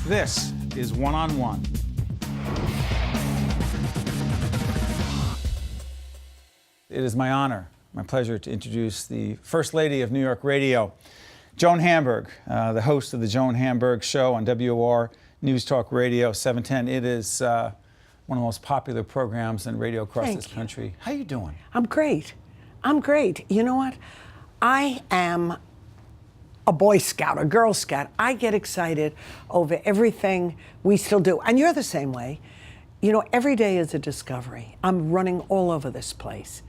This is One on One. It is my honor, my pleasure to introduce the First Lady of New York Radio, Joan Hamburg, the host of the Joan Hamburg Show on WOR News Talk Radio 710. It is one of the most popular programs in radio across this country. How you doing? I'm great. I'm great. You know what? I am a Boy Scout, a Girl Scout. I get excited over everything we still do. And you're the same way. You know, every day is a discovery. I'm running all over this place.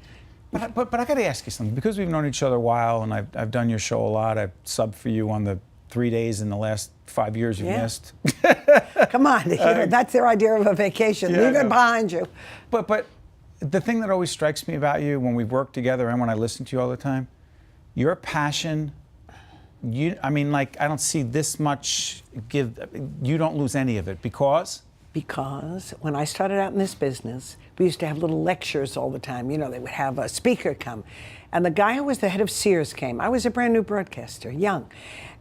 But I got to ask you something. Because we've known each other a while, and I've done your show a lot. I've subbed for you on the 3 days in the last 5 years you've missed. Come on, you know, that's their idea of a vacation. Leave it behind you. But the thing that always strikes me about you when we've worked together and when I listen to you all the time, your passion. I mean, like, I don't see this much give. You don't lose any of it because. Because when I started out in this business, we used to have little lectures all the time. You know, they would have a speaker come. And the guy who was the head of Sears came. I was a brand new broadcaster, young.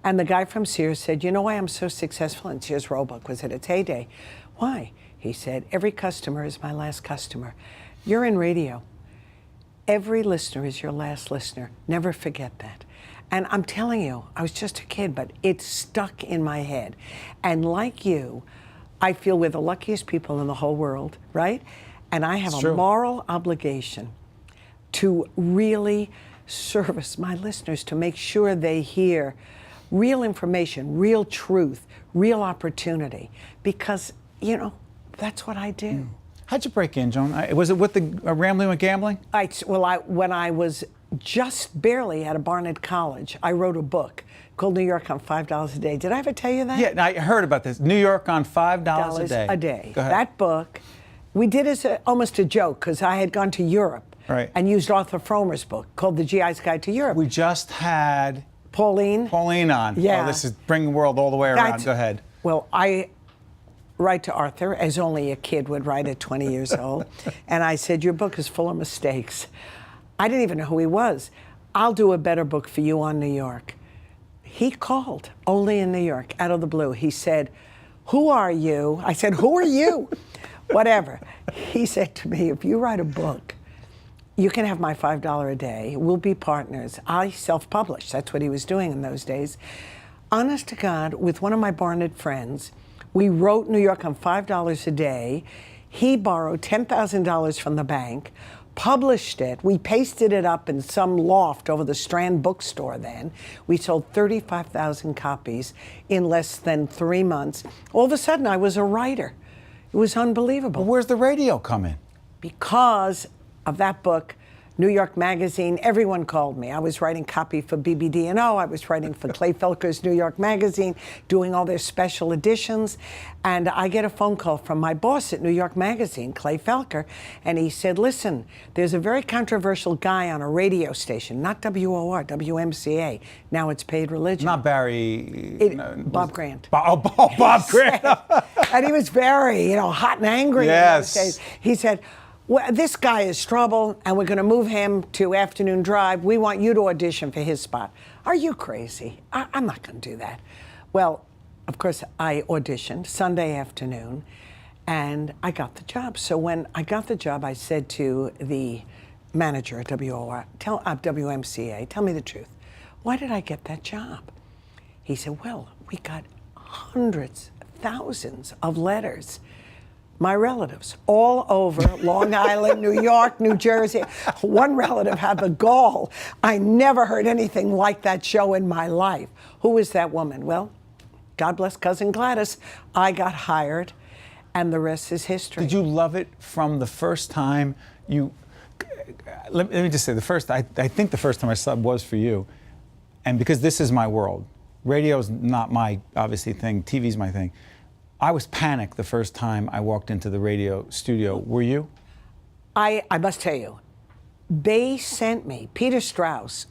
And the guy from Sears said, you know why I'm so successful? And Sears Roebuck was at its heyday. Why? He said, every customer is my last customer. You're in radio. Every listener is your last listener. Never forget that. And I'm telling you, I was just a kid, but it stuck in my head. And like you, I feel we're the luckiest people in the whole world, right? And I have a moral obligation to really service my listeners, to make sure they hear real information, real truth, real opportunity, because, you know, that's what I do. How'd you break in, Joan? Was it with the Rambling with Gambling? When I was just barely at a Barnett College, I wrote a book called New York on $5 a Day. Did I ever tell you that? Yeah, I heard about this. New York on $5 a day. A day. Go ahead. That book, we did as almost a joke, because I had gone to Europe and used Arthur Fromer's book called The GI's Guide to Europe. We just had Pauline on. Yeah. Oh, this is bringing the world all the way around. Go ahead. Well, I write to Arthur, as only a kid would write at 20 years old. And I said, your book is full of mistakes. I didn't even know who he was. I'll do a better book for you on New York. He called, only in New York, out of the blue. He said, who are you? I said, who are you? Whatever. He said to me, if you write a book, you can have my $5 a day. We'll be partners. I self-published. That's what he was doing in those days. Honest to God, with one of my Barnett friends, we wrote New York on $5 a day. He borrowed $10,000 from the bank, published it. We pasted it up in some loft over the Strand bookstore then. We sold 35,000 copies in less than 3 months. All of a sudden, I was a writer. It was unbelievable. Well, where's the radio come in? Because of that book, New York Magazine, everyone called me. I was writing copy for BBD&O. I was writing for Clay Felker's New York Magazine, doing all their special editions. And I get a phone call from my boss at New York Magazine, Clay Felker, and he said, listen, there's a very controversial guy on a radio station, not WOR, WMCA. Now it's paid religion. Not Barry. Bob Grant. Bob Grant. And he was very, hot and angry. Yes. In those days. He said, well, this guy is trouble, and we're going to move him to Afternoon Drive. We want you to audition for his spot. Are you crazy? I'm not going to do that. Well, of course, I auditioned Sunday afternoon, and I got the job. So when I got the job, I said to the manager at WMCA, tell me the truth. Why did I get that job? He said, well, we got hundreds, thousands of letters. My relatives, all over Long Island, New York, New Jersey. One relative had the gall. I never heard anything like that show in my life. Who is that woman? Well, God bless Cousin Gladys. I got hired, and the rest is history. Did you love it from the first time you... Let me just say, I think the first time I subbed was for you. And because this is my world. Radio's not my, obviously, thing. TV's my thing. I was panicked the first time I walked into the radio studio. Were you? I must tell you, they sent me, Peter Strauss,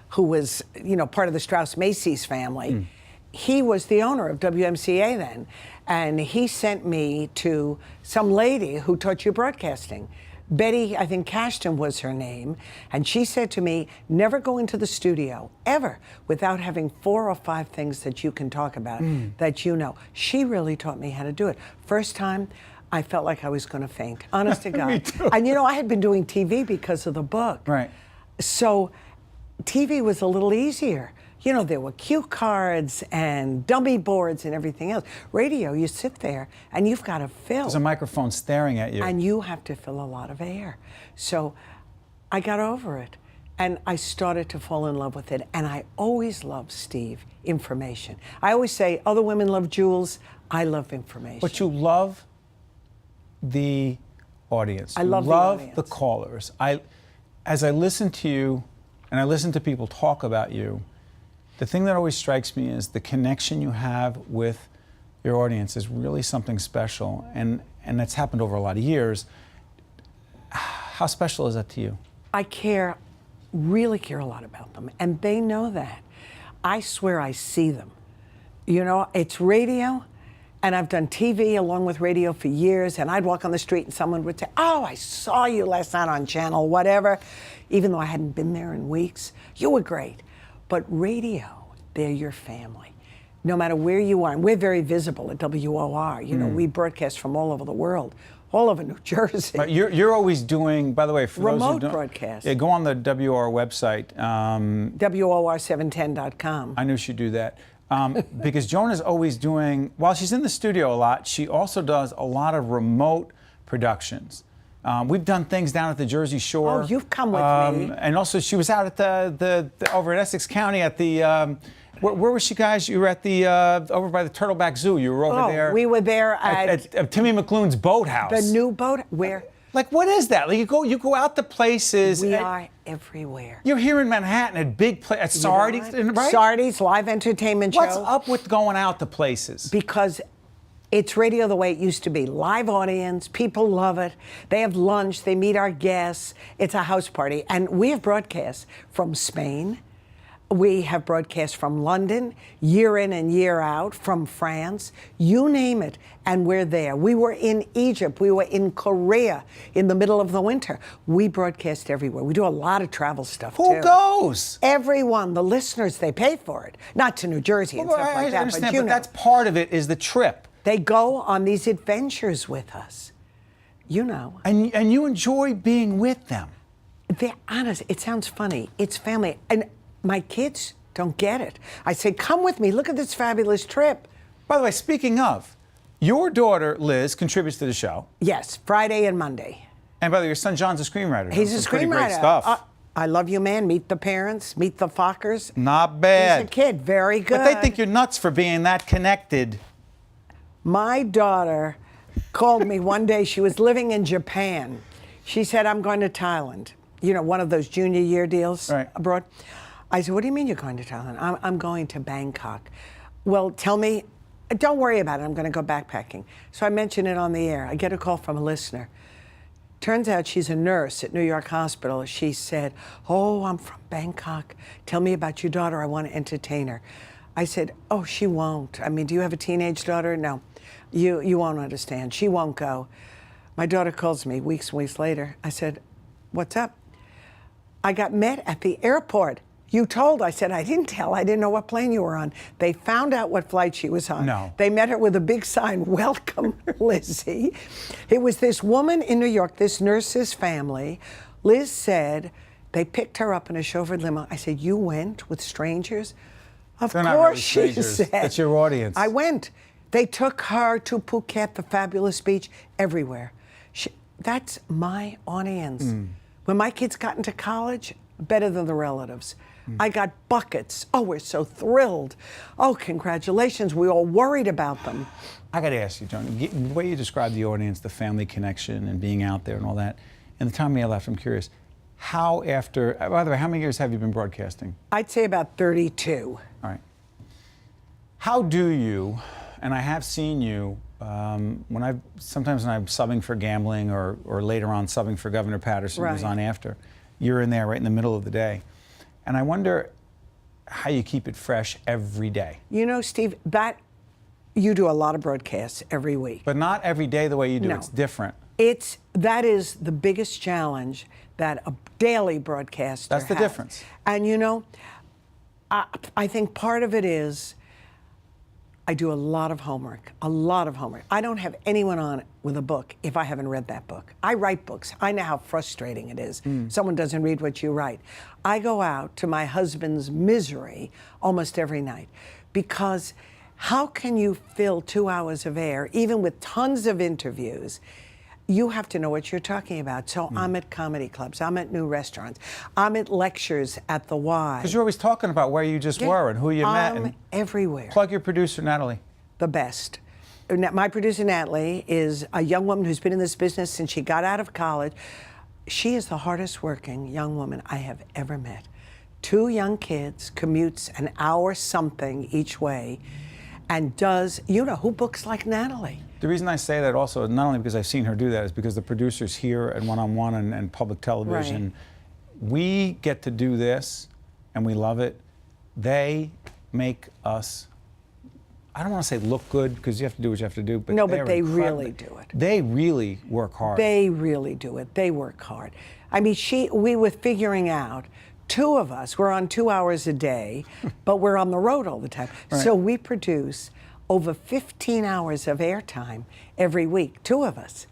who was, part of the Strauss-Macy's family, he was the owner of WMCA then, and he sent me to some lady who taught you broadcasting, Betty, I think Cashton was her name, and she said to me, never go into the studio, ever, without having 4 or 5 things that you can talk about, that you know. She really taught me how to do it. First time, I felt like I was going to faint, honest to God. Me too. And you know, I had been doing TV because of the book. Right. So TV was a little easier. You know, there were cue cards and dummy boards and everything else. Radio, you sit there and you've got to fill. There's a microphone staring at you. And you have to fill a lot of air. So I got over it and I started to fall in love with it. And I always loved, Steve, information. I always say other women love jewels, I love information. But you love the audience. I love you the love audience. the callers. As I listen to you and I listen to people talk about you, the thing that always strikes me is the connection you have with your audience is really something special, and that's happened over a lot of years. How special is that to you? I really care a lot about them, and they know that. I swear I see them. You know, it's radio, and I've done TV along with radio for years, and I'd walk on the street and someone would say, oh, I saw you last night on channel, whatever, even though I hadn't been there in weeks. You were great. But radio, they're your family. No matter where you are, and we're very visible at WOR. You know, we broadcast from all over the world, all over New Jersey. But you're always doing, by the way, for those who Remote don't, broadcast. Yeah, go on the WOR website. WOR710.com. I knew she'd do that. Because Joan is always doing, while she's in the studio a lot, she also does a lot of remote productions. We've done things down at the Jersey Shore. Oh, you've come with me. And also, she was out at the over in Essex County at the, where was she, guys? You were at the, over by the Turtleback Zoo. You were over there. We were there at Timmy McClune's boathouse. the new boat. Where? Like, what is that? Like, you go out to places. We are everywhere. You're here in Manhattan at big at Sardi's, right? Sardi's live entertainment show. What's up with going out to places? Because it's radio the way it used to be. Live audience, people love it. They have lunch, they meet our guests. It's a house party. And we have broadcasts from Spain. We have broadcasts from London, year in and year out, from France, you name it, and we're there. We were in Egypt, we were in Korea in the middle of the winter. We broadcast everywhere. We do a lot of travel stuff, too. Who goes? Everyone, the listeners, they pay for it. Not to New Jersey and stuff like that, I understand, you but know. that's part of it is the trip. They go on these adventures with us, you know. And you enjoy being with them. They're honest. It sounds funny. It's family. And my kids don't get it. I say, come with me. Look at this fabulous trip. By the way, speaking of, your daughter, Liz, contributes to the show. Yes, Friday and Monday. And by the way, your son John's a screenwriter. He's a Some pretty great screenwriter. stuff. I Love You, Man. Meet the Parents. Meet the Fockers. Not bad. He's a kid. Very good. But they think you're nuts for being that connected. My daughter called me one day. She was living in Japan. She said, I'm going to Thailand. You know, one of those junior year deals abroad. I said, what do you mean you're going to Thailand? I'm going to Bangkok. Well, tell me, don't worry about it. I'm going to go backpacking. So I mentioned it on the air. I get a call from a listener. Turns out she's a nurse at New York Hospital. She said, oh, I'm from Bangkok. Tell me about your daughter. I want to entertain her. I said, oh, she won't. I mean, do you have a teenage daughter? No. You won't understand. She won't go. My daughter calls me weeks and weeks later. I said, what's up? I got met at the airport. You told. I said, I didn't tell. I didn't know what plane you were on. They found out what flight she was on. No. They met her with a big sign, welcome, Lizzie. It was this woman in New York, this nurse's family. Liz said they picked her up in a chauffeured limo. I said, you went with strangers? Of They're course, not really she strangers. said. That's your audience. I went. They took her to Phuket, the fabulous beach, everywhere. That's my audience. When my kids got into college, better than the relatives. I got buckets. Oh, we're so thrilled. Oh, congratulations. We all worried about them. I got to ask you, Joan, the way you describe the audience, the family connection and being out there and all that, and the time you left, I'm curious, how after, by the way, how many years have you been broadcasting? I'd say about 32. All right. How do you, and I have seen you, sometimes when I'm subbing for Gambling or later on subbing for Governor Patterson, who's on after, you're in there right in the middle of the day. And I wonder how you keep it fresh every day. You know, Steve, you do a lot of broadcasts every week. But not every day the way you do. No. It's different. That is the biggest challenge that a daily broadcaster That's the has. difference. And you know, I think part of it is I do a lot of homework, a lot of homework. I don't have anyone on with a book if I haven't read that book. I write books. I know how frustrating it is. Someone doesn't read what you write. I go out to my husband's misery almost every night, because how can you fill 2 hours of air, even with tons of interviews? You have to know what you're talking about. So I'm at comedy clubs, I'm at new restaurants, I'm at lectures at the Y. Because you're always talking about where you just were and who you met. I'm everywhere. Plug your producer, Natalie. The best. My producer, Natalie, is a young woman who's been in this business since she got out of college. She is the hardest working young woman I have ever met. 2 young kids, commutes an hour something each way, and does, you know, who books like Natalie? The reason I say that also, not only because I've seen her do that, is because the producers here at One-on-One and public television, we get to do this, and we love it. They make us, I don't want to say look good, because you have to do what you have to do, but no, but they really do it. They really work hard. They really do it. They work hard. I mean, we were figuring out, 2 of us, we're on 2 hours a day, but we're on the road all the time. Right. So we produce over 15 hours of airtime every week, 2 of us.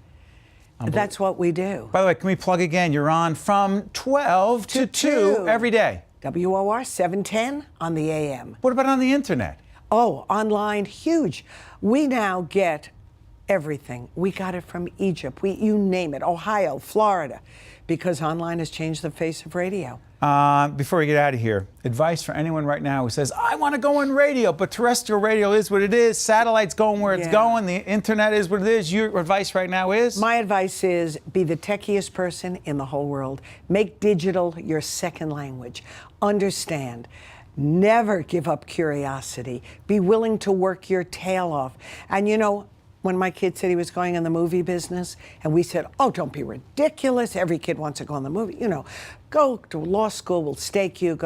That's what we do. By the way, can we plug again? You're on from 12 to 2 every day. WOR 710 on the AM. What about on the internet? Oh, online, huge. We now get everything. We got it from Egypt, you name it, Ohio, Florida, because online has changed the face of radio. Before we get out of here, advice for anyone right now who says, I want to go on radio, but terrestrial radio is what it is. Satellite's going where it's going. The internet is what it is. Your advice right now is? My advice is be the techiest person in the whole world. Make digital your second language. Understand. Never give up curiosity. Be willing to work your tail off. And you know, when my kid said he was going in the movie business, and we said, oh, don't be ridiculous. Every kid wants to go in the movie. You know, go to law school, we'll stake you.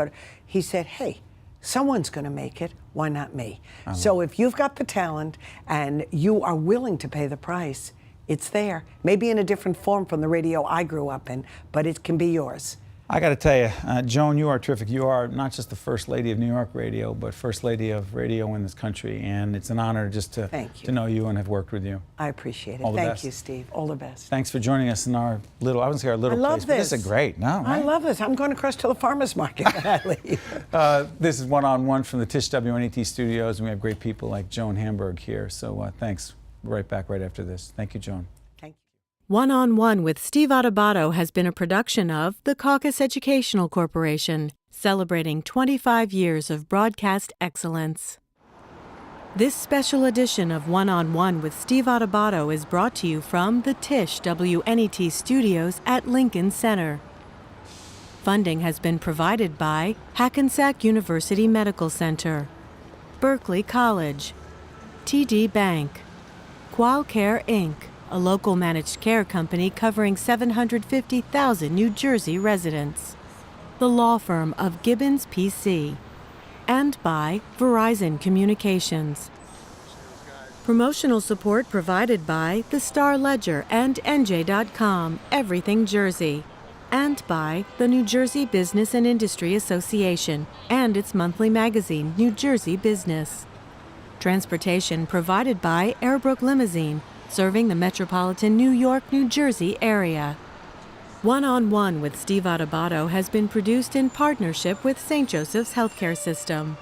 He said, hey, someone's going to make it. Why not me? So if you've got the talent and you are willing to pay the price, it's there. Maybe in a different form from the radio I grew up in, but it can be yours. I got to tell you, Joan, you are terrific. You are not just the First Lady of New York Radio, but First Lady of radio in this country. And it's an honor just to know you and have worked with you. I appreciate it. All the Thank best. you, Steve. All the best. Thanks for joining us in our little, I wouldn't say our little I love place, but this is great. No, right? I love this. I'm going across to the farmer's market when I leave. This is One-on-One from the Tisch WNET studios, and we have great people like Joan Hamburg here. So thanks. Right back right after this. Thank you, Joan. One-on-One with Steve Adubato has been a production of the Caucus Educational Corporation, celebrating 25 years of broadcast excellence. This special edition of One-on-One with Steve Adubato is brought to you from the Tisch WNET studios at Lincoln Center. Funding has been provided by Hackensack University Medical Center, Berkeley College, TD Bank, Qualcare Inc., a local managed care company covering 750,000 New Jersey residents, the law firm of Gibbons PC, and by Verizon Communications. Promotional support provided by the Star Ledger and NJ.com, Everything Jersey, and by the New Jersey Business and Industry Association and its monthly magazine, New Jersey Business. Transportation provided by Airbrook Limousine, serving the metropolitan New York, New Jersey area. One-on-One with Steve Adubato has been produced in partnership with St. Joseph's Healthcare System.